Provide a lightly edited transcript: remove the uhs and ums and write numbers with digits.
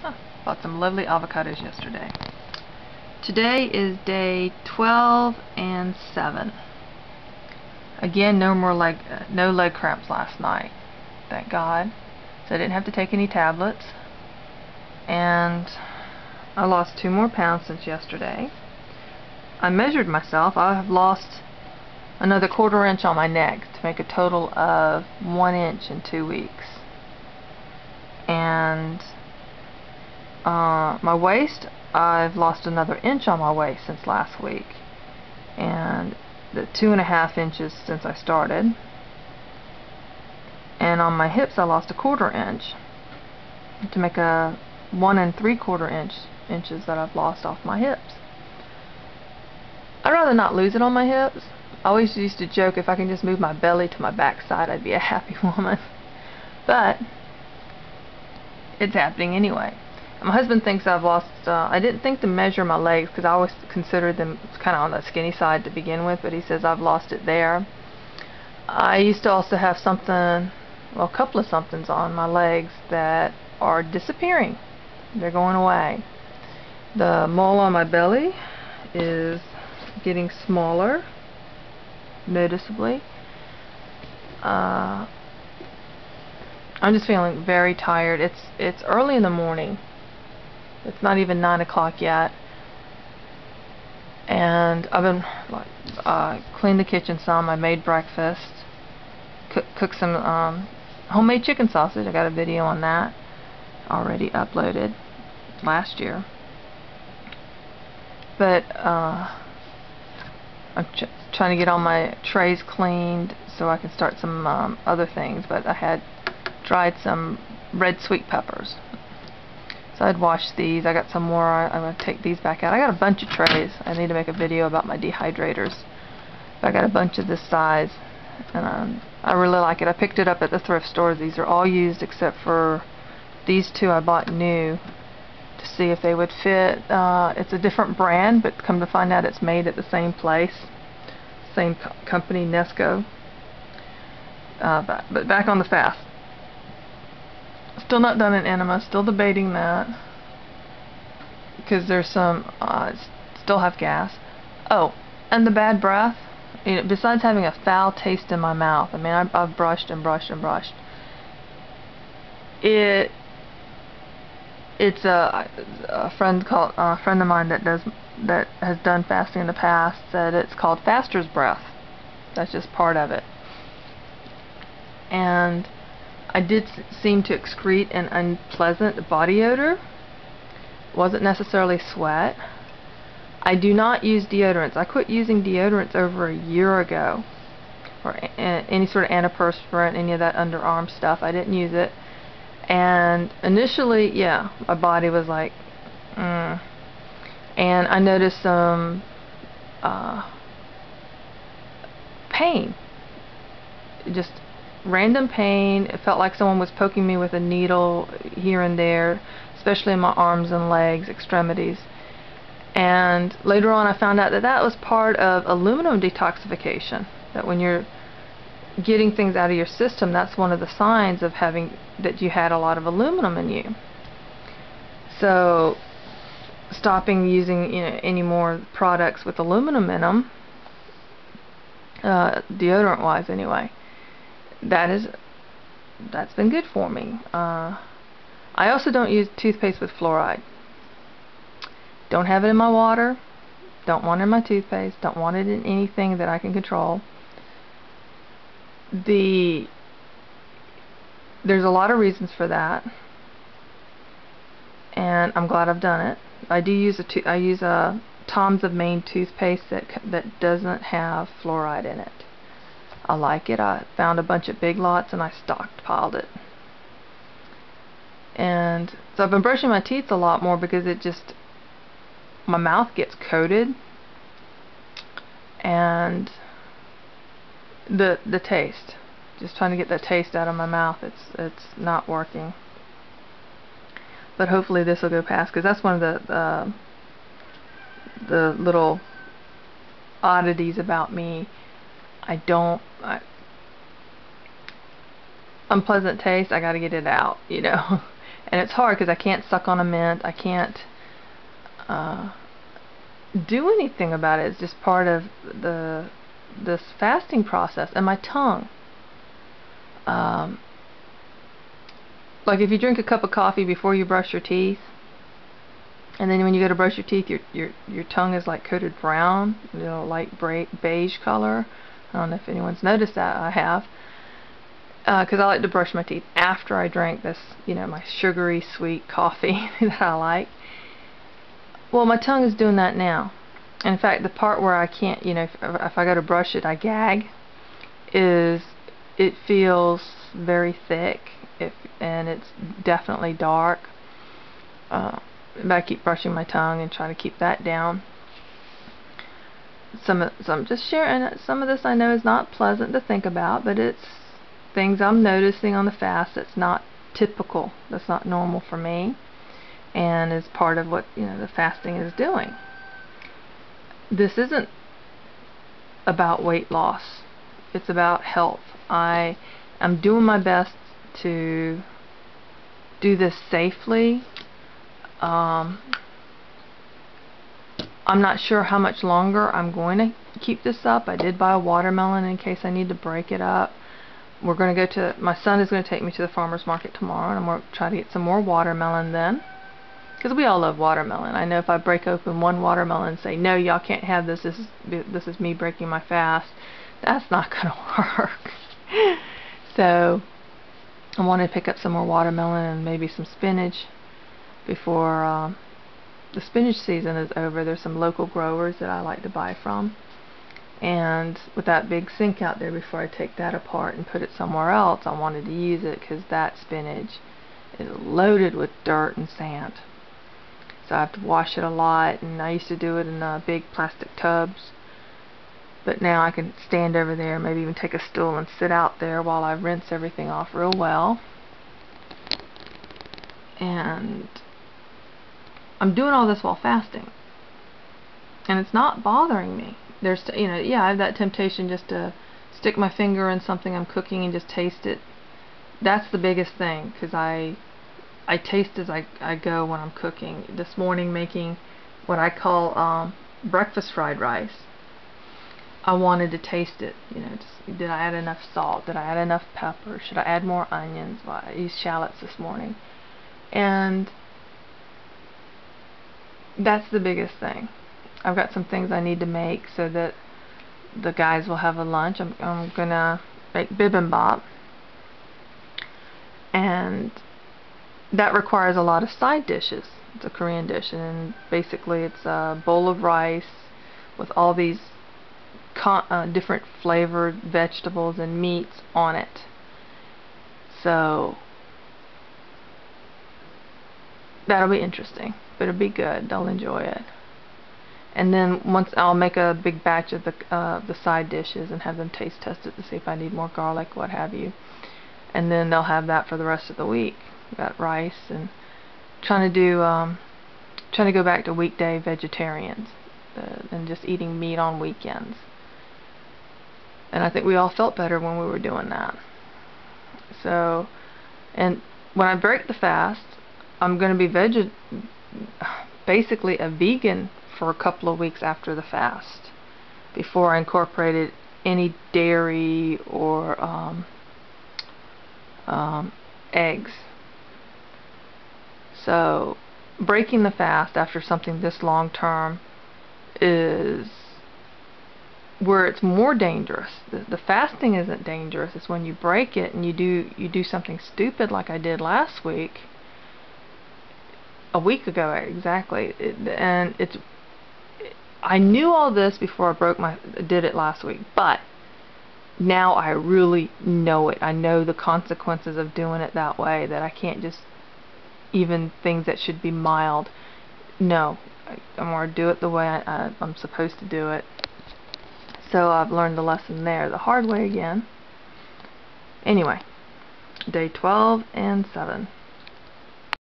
Bought some lovely avocados yesterday. Today is day 12 and 7. Again, no leg cramps last night. Thank God. So I didn't have to take any tablets. And I lost 2 more pounds since yesterday. I measured myself. I have lost another 1/4 inch on my neck to make a total of 1 inch in 2 weeks. And my waist, I've lost another inch on my waist since last week, and the 2.5 inches since I started. And on my hips, I lost a 1/4 inch to make a 1 3/4 inches that I've lost off my hips. I'd rather not lose it on my hips. I always used to joke if I can just move my belly to my backside, I'd be a happy woman. But it's happening anyway. My husband thinks I've lost, I didn't think to measure my legs because I always considered them kind of on the skinny side to begin with, but he says I've lost it there. I used to also have something, well, a couple of somethings on my legs that are disappearing. They're going away. The mole on my belly is getting smaller, noticeably. I'm just feeling very tired. It's early in the morning. It's not even 9 o'clock yet, and I've been cleaned the kitchen some. I made breakfast, cooked some homemade chicken sausage. I got a video on that already uploaded last year. But I'm trying to get all my trays cleaned so I can start some other things. But I had dried some red sweet peppers. So I'd wash these. I got some more. I'm going to take these back out. I got a bunch of trays. I need to make a video about my dehydrators. But I got a bunch of this size, and I really like it. I picked it up at the thrift store. These are all used except for these 2 I bought new to see if they would fit. It's a different brand, but come to find out it's made at the same place, same company, Nesco. But back on the fast. Still not done an enema, still debating that, because there's some, still have gas. Oh, and the bad breath, you know, besides having a foul taste in my mouth, I mean, I've brushed and brushed and brushed. It's a friend of mine that has done fasting in the past said it's called faster's breath. That's just part of it. And I did seem to excrete an unpleasant body odor. Wasn't necessarily sweat. I do not use deodorants. I quit using deodorants over a year ago, or any sort of antiperspirant, any of that underarm stuff. I didn't use it. And initially, yeah, my body was like, and I noticed some pain. Just random pain. It felt like someone was poking me with a needle here and there, especially in my arms and legs, extremities. And later on I found out that that was part of aluminum detoxification, that when you're getting things out of your system, that's one of the signs of having that you had a lot of aluminum in you. So stopping using, you know, any more products with aluminum in them, deodorant wise anyway, that's been good for me. I also don't use toothpaste with fluoride. Don't have it in my water. Don't want it in my toothpaste. Don't want it in anything that I can control. There's a lot of reasons for that, and I'm glad I've done it. I use a Tom's of Maine toothpaste that doesn't have fluoride in it. I like it. I found a bunch of Big Lots and I stockpiled it. And so I've been brushing my teeth a lot more because my mouth gets coated, and the taste, just trying to get that taste out of my mouth, it's not working. But hopefully this will go past, because that's one of the little oddities about me. Unpleasant taste, I gotta get it out, you know. And it's hard because I can't suck on a mint. I can't do anything about it. It's just part of this fasting process. And my tongue. Like if you drink a cup of coffee before you brush your teeth, and then when you go to brush your teeth, your tongue is like coated brown, light beige color. I don't know if anyone's noticed that. I have, because I like to brush my teeth after I drink this, my sugary sweet coffee that I like. Well, my tongue is doing that now. And in fact, the part where I can't, if I go to brush it, I gag, is it feels very thick, and it's definitely dark. But I keep brushing my tongue and try to keep that down. So I'm just sharing. Some of this I know is not pleasant to think about, but it's things I'm noticing on the fast that's not typical, that's not normal for me, and is part of what the fasting is doing. This isn't about weight loss. It's about health. I'm doing my best to do this safely. I'm not sure how much longer I'm going to keep this up. I did buy a watermelon in case I need to break it up. We're going to go to, my son is going to take me to the farmer's market tomorrow, and I'm going to try to get some more watermelon then. Because we all love watermelon. I know if I break open one watermelon and say, no, y'all can't have this, this is me breaking my fast, that's not going to work. So I want to pick up some more watermelon and maybe some spinach before the spinach season is over. There's some local growers that I like to buy from, and with that big sink out there, before I take that apart and put it somewhere else, I wanted to use it because that spinach is loaded with dirt and sand. So I have to wash it a lot, and I used to do it in big plastic tubs, but now I can stand over there, maybe even take a stool and sit out there while I rinse everything off real well. And I'm doing all this while fasting, and it's not bothering me. There's, yeah, I have that temptation just to stick my finger in something I'm cooking and just taste it. That's the biggest thing, because I taste as I go when I'm cooking. This morning, making what I call breakfast fried rice, I wanted to taste it. Did I add enough salt? Did I add enough pepper? Should I add more onions? Well, I used shallots this morning, and that's the biggest thing. I've got some things I need to make so that the guys will have a lunch. I'm gonna make bibimbap, and that requires a lot of side dishes. It's a Korean dish, and basically it's a bowl of rice with all these different flavored vegetables and meats on it. So that'll be interesting, but it'll be good. They'll enjoy it. And then once I'll make a big batch of the side dishes and have them taste test it to see if I need more garlic, what have you. And then they'll have that for the rest of the week. Got rice, and trying to go back to weekday vegetarians and just eating meat on weekends. And I think we all felt better when we were doing that. So, and when I break the fast, I'm going to be basically a vegan for a couple of weeks after the fast, before I incorporated any dairy or eggs. So breaking the fast after something this long term is where it's more dangerous. The fasting isn't dangerous. It's when you break it and you do something stupid like I did last week, a week ago exactly. I knew all this before I did it last week, but now I really know it. I know the consequences of doing it that way, that I can't just, even things that should be mild, no, I'm going to do it the way I'm supposed to do it. So I've learned the lesson there the hard way again. Anyway, day 12 and 7.